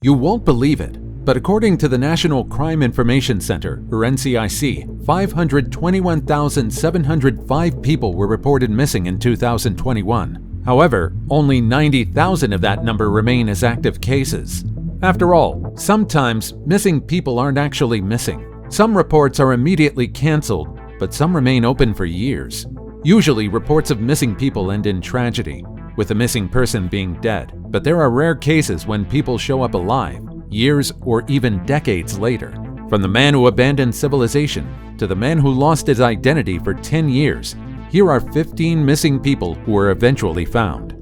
You won't believe it, but according to the National Crime Information Center, or NCIC, 521,705 people were reported missing in 2021. However, only 90,000 of that number remain as active cases. After all, sometimes missing people aren't actually missing. Some reports are immediately canceled, but some remain open for years. Usually, reports of missing people end in tragedy, with the missing person being dead. But there are rare cases when people show up alive, years or even decades later. From the man who abandoned civilization to the man who lost his identity for 10 years, here are 15 missing people who were eventually found.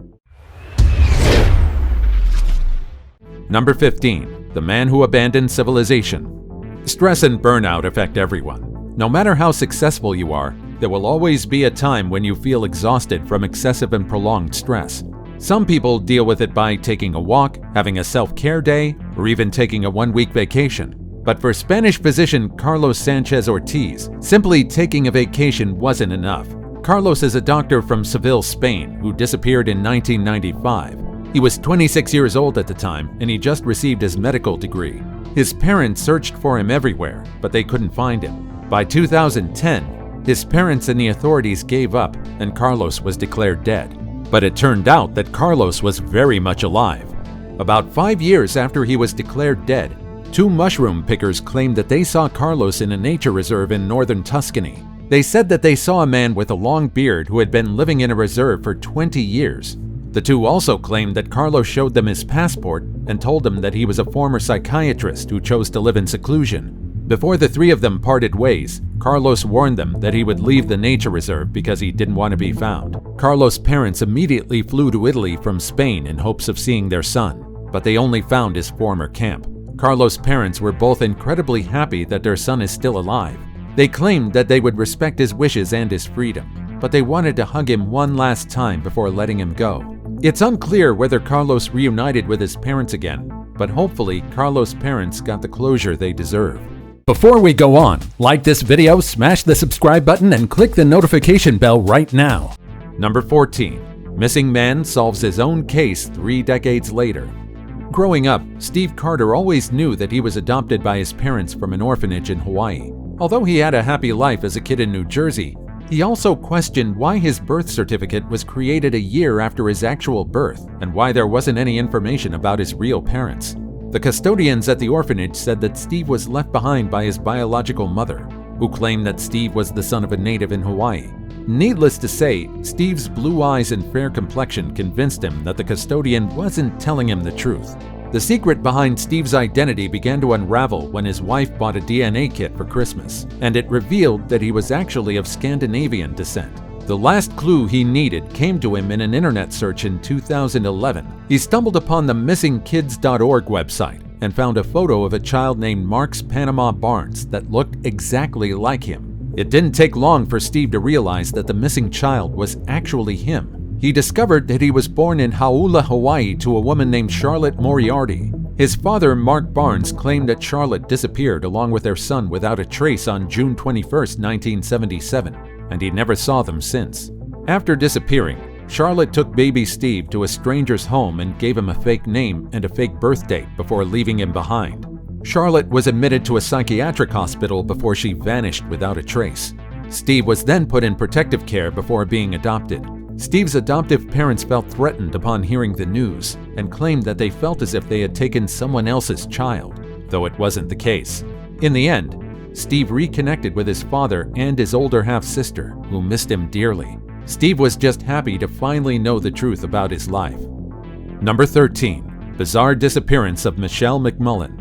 Number 15. The man who abandoned civilization. Stress and burnout affect everyone. No matter how successful you are, there will always be a time when you feel exhausted from excessive and prolonged stress. Some people deal with it by taking a walk, having a self-care day, or even taking a one-week vacation. But for Spanish physician Carlos Sanchez Ortiz, simply taking a vacation wasn't enough. Carlos is a doctor from Seville, Spain, who disappeared in 1995. He was 26 years old at the time, and he just received his medical degree. His parents searched for him everywhere, but they couldn't find him. By 2010, his parents and the authorities gave up, and Carlos was declared dead. But it turned out that Carlos was very much alive. About 5 years after he was declared dead, 2 mushroom pickers claimed that they saw Carlos in a nature reserve in northern Tuscany. They said that they saw a man with a long beard who had been living in a reserve for 20 years. The 2 also claimed that Carlos showed them his passport and told them that he was a former psychiatrist who chose to live in seclusion. Before the 3 of them parted ways, Carlos warned them that he would leave the nature reserve because he didn't want to be found. Carlos' parents immediately flew to Italy from Spain in hopes of seeing their son, but they only found his former camp. Carlos' parents were both incredibly happy that their son is still alive. They claimed that they would respect his wishes and his freedom, but they wanted to hug him one last time before letting him go. It's unclear whether Carlos reunited with his parents again, but hopefully Carlos' parents got the closure they deserve. Before we go on, like this video, smash the subscribe button, and click the notification bell right now. Number 14. Missing man solves his own case 3 decades later. Growing up, Steve Carter always knew that he was adopted by his parents from an orphanage in Hawaii. Although he had a happy life as a kid in New Jersey, he also questioned why his birth certificate was created a year after his actual birth and why there wasn't any information about his real parents. The custodians at the orphanage said that Steve was left behind by his biological mother, who claimed that Steve was the son of a native in Hawaii. Needless to say, Steve's blue eyes and fair complexion convinced him that the custodian wasn't telling him the truth. The secret behind Steve's identity began to unravel when his wife bought a DNA kit for Christmas, and it revealed that he was actually of Scandinavian descent. The last clue he needed came to him in an internet search in 2011. He stumbled upon the missingkids.org website and found a photo of a child named Marks Panama Barnes that looked exactly like him. It didn't take long for Steve to realize that the missing child was actually him. He discovered that he was born in Hauula, Hawaii to a woman named Charlotte Moriarty. His father, Mark Barnes, claimed that Charlotte disappeared along with their son without a trace on June 21, 1977. And he never saw them since. After disappearing, Charlotte took baby Steve to a stranger's home and gave him a fake name and a fake birth date before leaving him behind. Charlotte was admitted to a psychiatric hospital before she vanished without a trace. Steve was then put in protective care before being adopted. Steve's adoptive parents felt threatened upon hearing the news and claimed that they felt as if they had taken someone else's child, though it wasn't the case. In the end, Steve reconnected with his father and his older half-sister, who missed him dearly. Steve was just happy to finally know the truth about his life. Number 13. Bizarre disappearance of Michelle McMullen.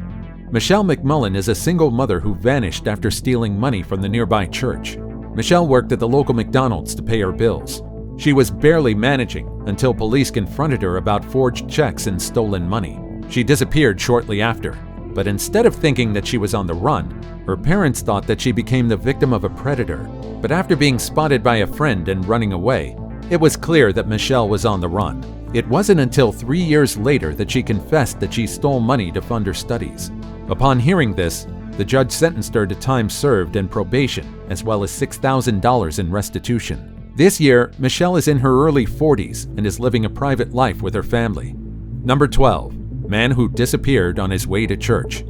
Michelle McMullen is a single mother who vanished after stealing money from the nearby church. Michelle worked at the local McDonald's to pay her bills. She was barely managing until police confronted her about forged checks and stolen money. She disappeared shortly after, but instead of thinking that she was on the run, her parents thought that she became the victim of a predator. But after being spotted by a friend and running away, it was clear that Michelle was on the run. It wasn't until 3 years later that she confessed that she stole money to fund her studies. Upon hearing this, the judge sentenced her to time served and probation, as well as $6,000 in restitution. This year, Michelle is in her early 40s and is living a private life with her family. Number 12. man who disappeared on his way to church.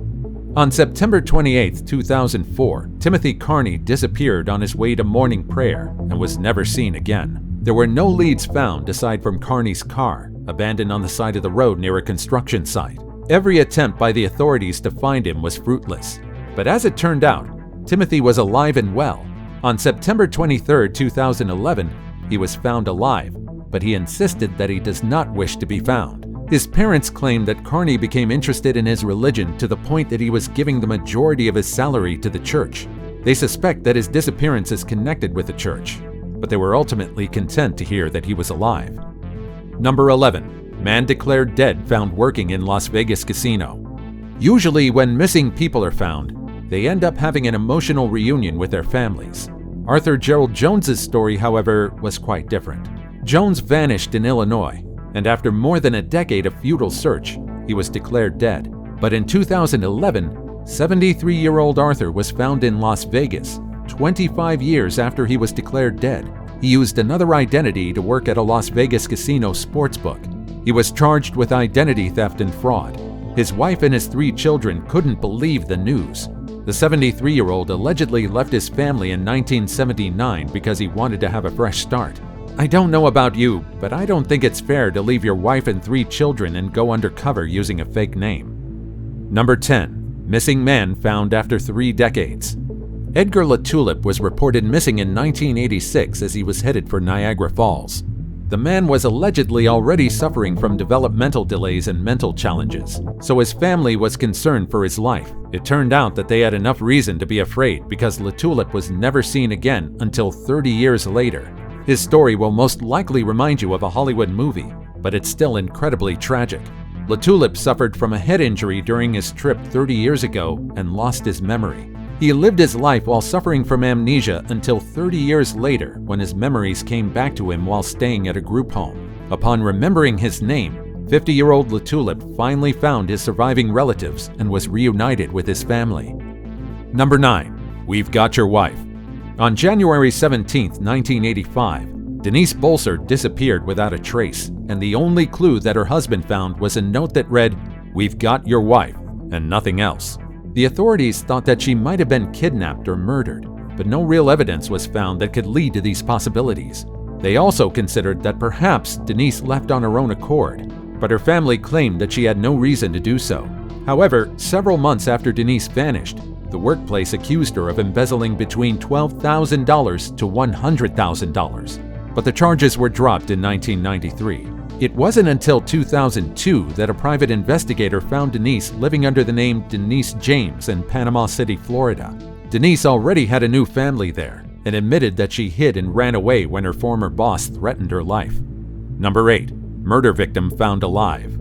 On September 28, 2004, Timothy Carney disappeared on his way to morning prayer and was never seen again. There were no leads found aside from Carney's car, abandoned on the side of the road near a construction site. Every attempt by the authorities to find him was fruitless. But as it turned out, Timothy was alive and well. On September 23, 2011, he was found alive, but he insisted that he does not wish to be found. His parents claimed that Carney became interested in his religion to the point that he was giving the majority of his salary to the church. They suspect that his disappearance is connected with the church, but they were ultimately content to hear that he was alive. Number 11. Man declared dead found working in Las Vegas casino. Usually when missing people are found, they end up having an emotional reunion with their families. Arthur Gerald Jones's story, however, was quite different. Jones vanished in Illinois, and after more than a decade of futile search, he was declared dead. But in 2011, 73-year-old Arthur was found in Las Vegas, 25 years after he was declared dead. He used another identity to work at a Las Vegas casino sportsbook. He was charged with identity theft and fraud. His wife and his 3 children couldn't believe the news. The 73-year-old allegedly left his family in 1979 because he wanted to have a fresh start. I don't know about you, but I don't think it's fair to leave your wife and 3 children and go undercover using a fake name. Number 10. Missing man found after 3 decades. Edgar LaTulip was reported missing in 1986 as he was headed for Niagara Falls. The man was allegedly already suffering from developmental delays and mental challenges, so his family was concerned for his life. It turned out that they had enough reason to be afraid because LaTulip was never seen again until 30 years later. His story will most likely remind you of a Hollywood movie, but it's still incredibly tragic. LaTulip suffered from a head injury during his trip 30 years ago and lost his memory. He lived his life while suffering from amnesia until 30 years later when his memories came back to him while staying at a group home. Upon remembering his name, 50-year-old LaTulip finally found his surviving relatives and was reunited with his family. Number 9. We've Got Your Wife. On January 17, 1985, Denise Bolser disappeared without a trace, and the only clue that her husband found was a note that read, "We've got your wife," and nothing else. The authorities thought that she might have been kidnapped or murdered, but no real evidence was found that could lead to these possibilities. They also considered that perhaps Denise left on her own accord, but her family claimed that she had no reason to do so. However, several months after Denise vanished, the workplace accused her of embezzling between $12,000 to $100,000, but the charges were dropped in 1993. It wasn't until 2002 that a private investigator found Denise living under the name Denise James in Panama City, Florida. Denise already had a new family there and admitted that she hid and ran away when her former boss threatened her life. Number 8. Murder victim found alive.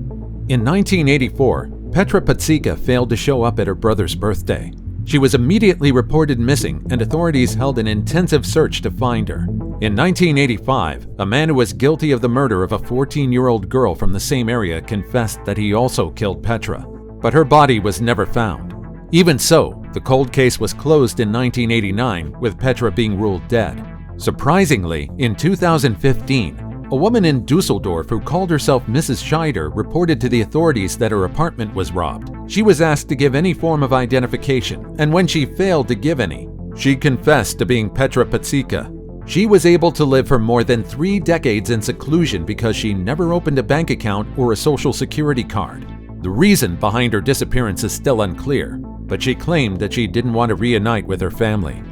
In 1984, Petra Patsika failed to show up at her brother's birthday. She was immediately reported missing, and authorities held an intensive search to find her. In 1985, a man who was guilty of the murder of a 14-year-old girl from the same area confessed that he also killed Petra, but her body was never found. Even so, the cold case was closed in 1989, with Petra being ruled dead. Surprisingly, in 2015, a woman in Dusseldorf who called herself Mrs. Scheider reported to the authorities that her apartment was robbed. She was asked to give any form of identification, and when she failed to give any, she confessed to being Petra Patsika. She was able to live for more than 3 decades in seclusion because she never opened a bank account or a social security card. The reason behind her disappearance is still unclear, but she claimed that she didn't want to reunite with her family.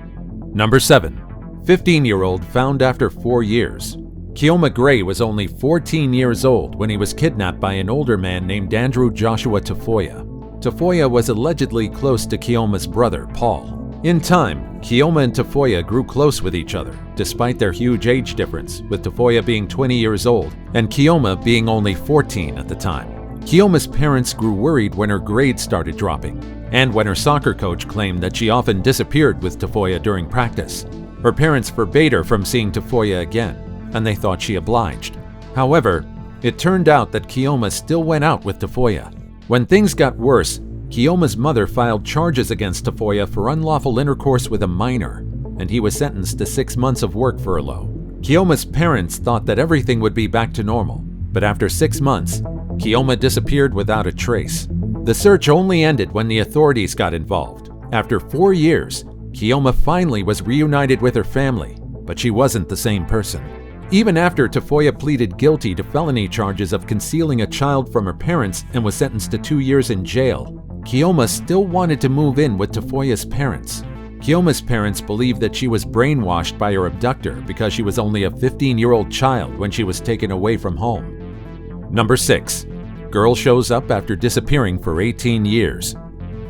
Number 7. 15-year-old found after 4 years. Keoma Gray was only 14 years old when he was kidnapped by an older man named Andrew Joshua Tafoya. Tafoya was allegedly close to Keoma's brother, Paul. In time, Keoma and Tafoya grew close with each other, despite their huge age difference, with Tafoya being 20 years old and Keoma being only 14 at the time. Keoma's parents grew worried when her grades started dropping, and when her soccer coach claimed that she often disappeared with Tafoya during practice. Her parents forbade her from seeing Tafoya again, and they thought she obliged. However, it turned out that Keoma still went out with Tafoya. When things got worse, Keoma's mother filed charges against Tafoya for unlawful intercourse with a minor, and he was sentenced to 6 months of work furlough. Keoma's parents thought that everything would be back to normal, but after 6 months, Keoma disappeared without a trace. The search only ended when the authorities got involved. After 4 years, Keoma finally was reunited with her family, but she wasn't the same person. Even after Tafoya pleaded guilty to felony charges of concealing a child from her parents and was sentenced to 2 years in jail, Keoma still wanted to move in with Tafoya's parents. Keoma's parents believed that she was brainwashed by her abductor because she was only a 15-year-old child when she was taken away from home. Number 6. Girl shows up after disappearing for 18 years.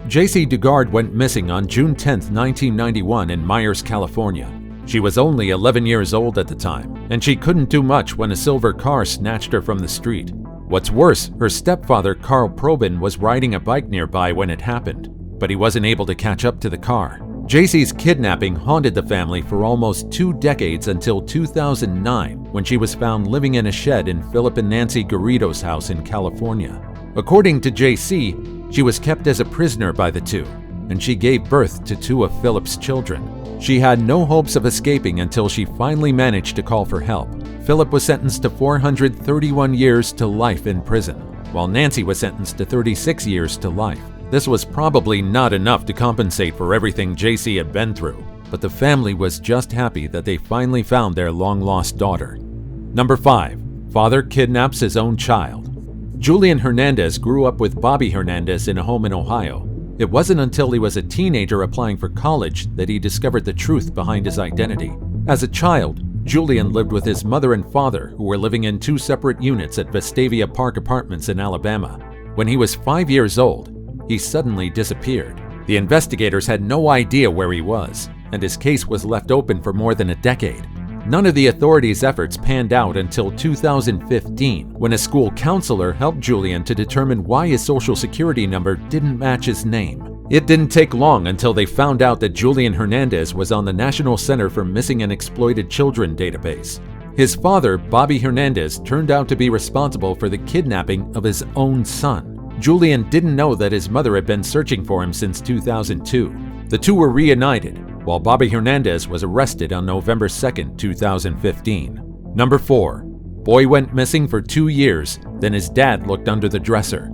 JC Dugard went missing on June 10, 1991 in Myers, California. She was only 11 years old at the time, and she couldn't do much when a silver car snatched her from the street. What's worse, her stepfather, Carl Probin, was riding a bike nearby when it happened, but he wasn't able to catch up to the car. JC's kidnapping haunted the family for almost 2 decades until 2009, when she was found living in a shed in Philip and Nancy Garrido's house in California. According to JC, she was kept as a prisoner by the two, and she gave birth to 2 of Philip's children. She had no hopes of escaping until she finally managed to call for help. Philip was sentenced to 431 years to life in prison, while Nancy was sentenced to 36 years to life. This was probably not enough to compensate for everything JC had been through, but the family was just happy that they finally found their long-lost daughter. Number 5. Father kidnaps his own child. Julian Hernandez grew up with Bobby Hernandez in a home in Ohio. It wasn't until he was a teenager applying for college that he discovered the truth behind his identity. As a child, Julian lived with his mother and father, who were living in 2 separate units at Vestavia Park Apartments in Alabama. When he was 5 years old, he suddenly disappeared. The investigators had no idea where he was, and his case was left open for more than a decade. None of the authorities' efforts panned out until 2015, when a school counselor helped Julian to determine why his social security number didn't match his name. It didn't take long until they found out that Julian Hernandez was on the National Center for Missing and Exploited Children database. His father, Bobby Hernandez, turned out to be responsible for the kidnapping of his own son. Julian didn't know that his mother had been searching for him since 2002. The two were reunited, while Bobby Hernandez was arrested on November 2, 2015. Number 4. Boy went missing for 2 years, then his dad looked under the dresser.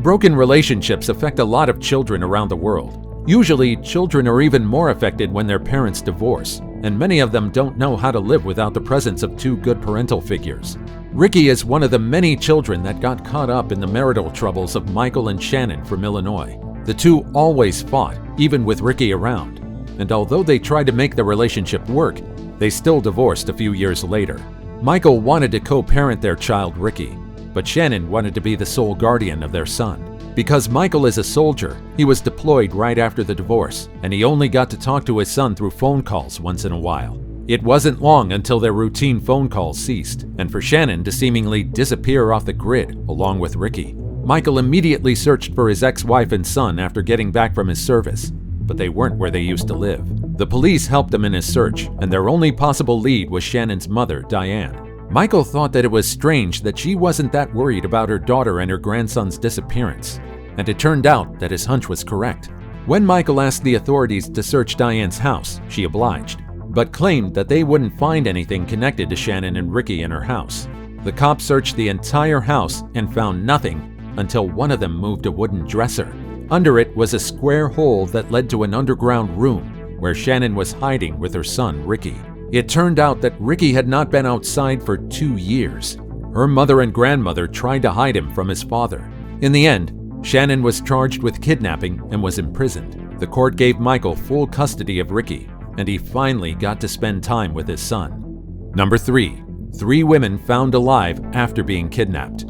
Broken relationships affect a lot of children around the world. Usually, children are even more affected when their parents divorce, and many of them don't know how to live without the presence of 2 good parental figures. Ricky is one of the many children that got caught up in the marital troubles of Michael and Shannon from Illinois. The two always fought, even with Ricky around, and although they tried to make the relationship work, they still divorced a few years later. Michael wanted to co-parent their child Ricky, but Shannon wanted to be the sole guardian of their son. Because Michael is a soldier, he was deployed right after the divorce, and he only got to talk to his son through phone calls once in a while. It wasn't long until their routine phone calls ceased, and for Shannon to seemingly disappear off the grid along with Ricky. Michael immediately searched for his ex-wife and son after getting back from his service, but they weren't where they used to live. The police helped him in his search, and their only possible lead was Shannon's mother, Diane. Michael thought that it was strange that she wasn't that worried about her daughter and her grandson's disappearance, and it turned out that his hunch was correct. When Michael asked the authorities to search Diane's house, she obliged, but claimed that they wouldn't find anything connected to Shannon and Ricky in her house. The cops searched the entire house and found nothing until one of them moved a wooden dresser. Under it was a square hole that led to an underground room where Shannon was hiding with her son, Ricky. It turned out that Ricky had not been outside for 2 years. Her mother and grandmother tried to hide him from his father. In the end, Shannon was charged with kidnapping and was imprisoned. The court gave Michael full custody of Ricky, and he finally got to spend time with his son. Number 3. 3 women found alive after being kidnapped.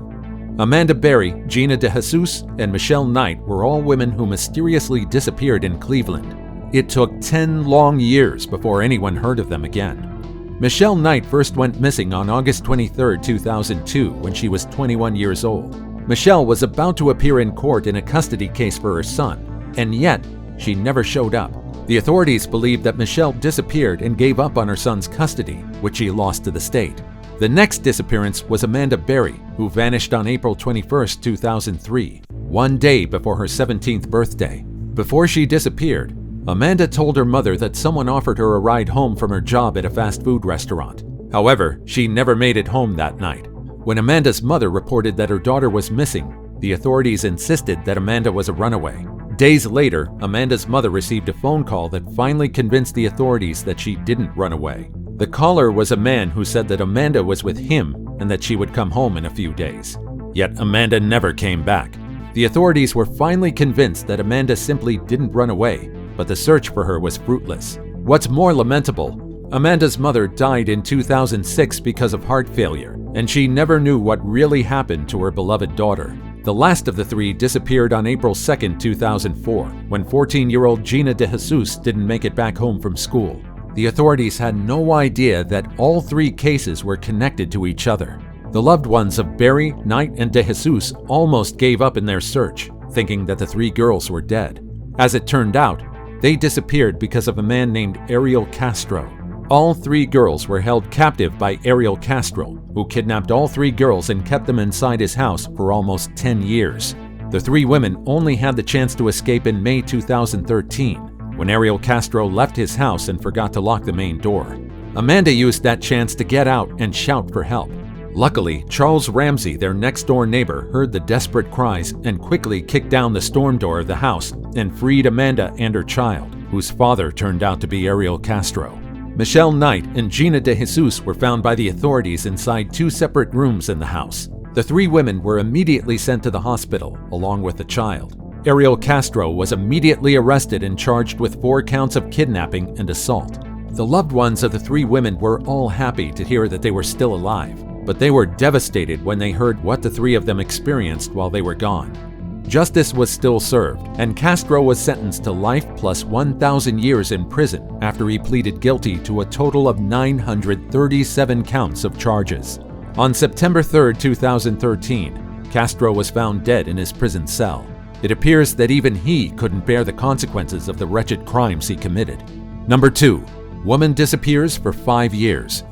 Amanda Berry, Gina DeJesus, and Michelle Knight were all women who mysteriously disappeared in Cleveland. It took 10 long years before anyone heard of them again. Michelle Knight first went missing on August 23, 2002, when she was 21 years old. Michelle was about to appear in court in a custody case for her son, and yet she never showed up. The authorities believed that Michelle disappeared and gave up on her son's custody, which she lost to the state. The next disappearance was Amanda Berry, who vanished on April 21, 2003, one day before her 17th birthday. Before she disappeared, Amanda told her mother that someone offered her a ride home from her job at a fast food restaurant. However, she never made it home that night. When Amanda's mother reported that her daughter was missing, the authorities insisted that Amanda was a runaway. Days later, Amanda's mother received a phone call that finally convinced the authorities that she didn't run away. The caller was a man who said that Amanda was with him and that she would come home in a few days. Yet Amanda never came back. The authorities were finally convinced that Amanda simply didn't run away, but the search for her was fruitless. What's more lamentable, Amanda's mother died in 2006 because of heart failure, and she never knew what really happened to her beloved daughter. The last of the three disappeared on April 2, 2004, when 14-year-old Gina De Jesus didn't make it back home from school. The authorities had no idea that all three cases were connected to each other. The loved ones of Barry, Knight, and De Jesus almost gave up in their search, thinking that the three girls were dead. As it turned out, they disappeared because of a man named Ariel Castro. All three girls were held captive by Ariel Castro, who kidnapped all three girls and kept them inside his house for almost 10 years. The three women only had the chance to escape in May 2013, when Ariel Castro left his house and forgot to lock the main door. Amanda used that chance to get out and shout for help. Luckily, Charles Ramsey, their next-door neighbor, heard the desperate cries and quickly kicked down the storm door of the house and freed Amanda and her child, whose father turned out to be Ariel Castro. Michelle Knight and Gina De Jesus were found by the authorities inside two separate rooms in the house. The three women were immediately sent to the hospital, along with the child. Ariel Castro was immediately arrested and charged with 4 counts of kidnapping and assault. The loved ones of the three women were all happy to hear that they were still alive, but they were devastated when they heard what the three of them experienced while they were gone. Justice was still served, and Castro was sentenced to life plus 1,000 years in prison after he pleaded guilty to a total of 937 counts of charges. On September 3, 2013, Castro was found dead in his prison cell. It appears that even he couldn't bear the consequences of the wretched crimes he committed. Number 2. Woman disappears for 5 years.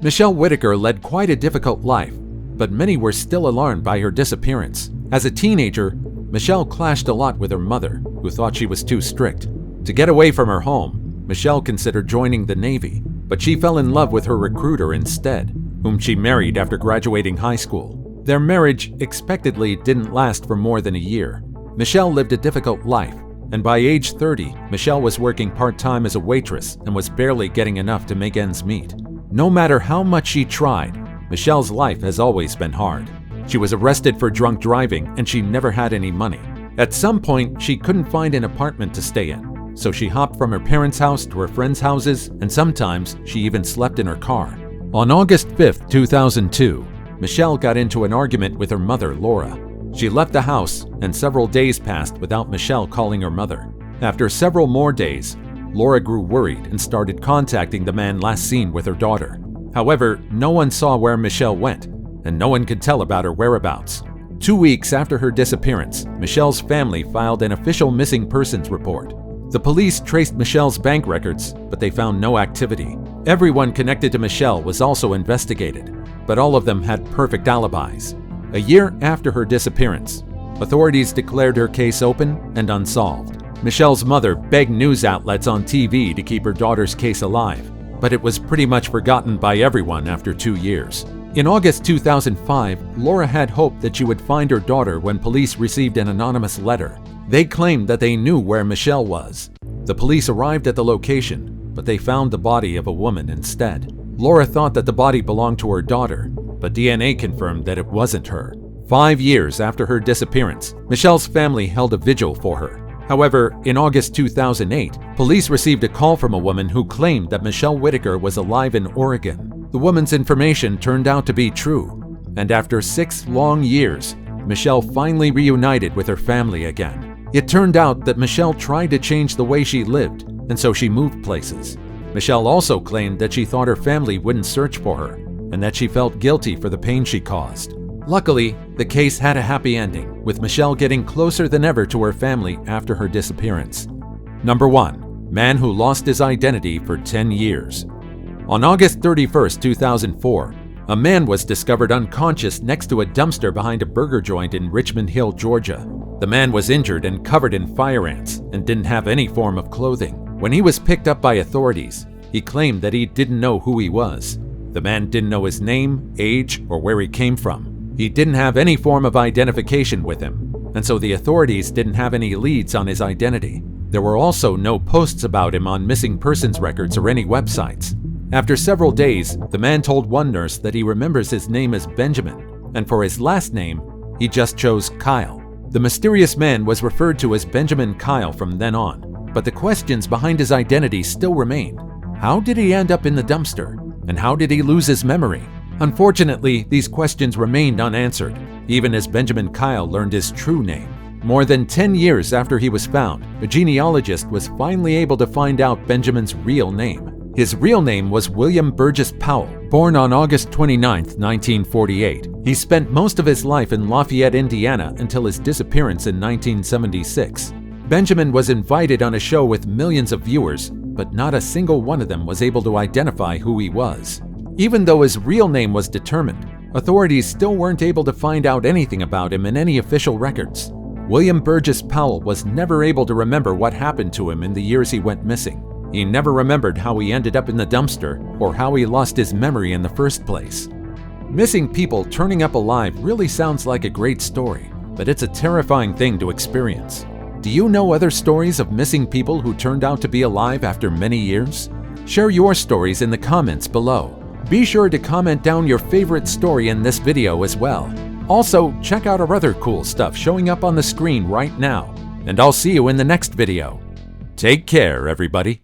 Michelle Whitaker led quite a difficult life, but many were still alarmed by her disappearance. As a teenager, Michelle clashed a lot with her mother, who thought she was too strict. To get away from her home, Michelle considered joining the Navy, but she fell in love with her recruiter instead, whom she married after graduating high school. Their marriage expectedly didn't last for more than a year. Michelle lived a difficult life, and by age 30, Michelle was working part-time as a waitress and was barely getting enough to make ends meet. No matter how much she tried, Michelle's life has always been hard. She was arrested for drunk driving and she never had any money. At some point, she couldn't find an apartment to stay in, so she hopped from her parents' house to her friends' houses, and sometimes she even slept in her car. On August 5, 2002, Michelle got into an argument with her mother, Laura. She left the house, and several days passed without Michelle calling her mother. After several more days, Laura grew worried and started contacting the man last seen with her daughter. However, no one saw where Michelle went, and no one could tell about her whereabouts. 2 weeks after her disappearance, Michelle's family filed an official missing persons report. The police traced Michelle's bank records, but they found no activity. Everyone connected to Michelle was also investigated, but all of them had perfect alibis. A year after her disappearance, authorities declared her case open and unsolved. Michelle's mother begged news outlets on TV to keep her daughter's case alive, but it was pretty much forgotten by everyone after 2 years. In August 2005, Laura had hoped that she would find her daughter when police received an anonymous letter. They claimed that they knew where Michelle was. The police arrived at the location, but they found the body of a woman instead. Laura thought that the body belonged to her daughter, but DNA confirmed that it wasn't her. 5 years after her disappearance, Michelle's family held a vigil for her. However, in August 2008, police received a call from a woman who claimed that Michelle Whitaker was alive in Oregon. The woman's information turned out to be true, and after 6 long years, Michelle finally reunited with her family again. It turned out that Michelle tried to change the way she lived, and so she moved places. Michelle also claimed that she thought her family wouldn't search for her, and that she felt guilty for the pain she caused. Luckily, the case had a happy ending, with Michelle getting closer than ever to her family after her disappearance. Number 1. Man who lost his identity for 10 years. On August 31, 2004, a man was discovered unconscious next to a dumpster behind a burger joint in Richmond Hill, Georgia. The man was injured and covered in fire ants and didn't have any form of clothing. When he was picked up by authorities, he claimed that he didn't know who he was. The man didn't know his name, age, or where he came from. He didn't have any form of identification with him, and so the authorities didn't have any leads on his identity. There were also no posts about him on missing persons records or any websites. After several days, the man told one nurse that he remembers his name as Benjamin, and for his last name, he just chose Kyle. The mysterious man was referred to as Benjamin Kyle from then on, but the questions behind his identity still remain. How did he end up in the dumpster? And how did he lose his memory? Unfortunately, these questions remained unanswered, even as Benjamin Kyle learned his true name. More than 10 years after he was found, a genealogist was finally able to find out Benjamin's real name. His real name was William Burgess Powell. Born on August 29, 1948, he spent most of his life in Lafayette, Indiana until his disappearance in 1976. Benjamin was invited on a show with millions of viewers, but not a single one of them was able to identify who he was. Even though his real name was determined, authorities still weren't able to find out anything about him in any official records. William Burgess Powell was never able to remember what happened to him in the years he went missing. He never remembered how he ended up in the dumpster or how he lost his memory in the first place. Missing people turning up alive really sounds like a great story, but it's a terrifying thing to experience. Do you know other stories of missing people who turned out to be alive after many years? Share your stories in the comments below. Be sure to comment down your favorite story in this video as well. Also, check out our other cool stuff showing up on the screen right now. And I'll see you in the next video. Take care, everybody.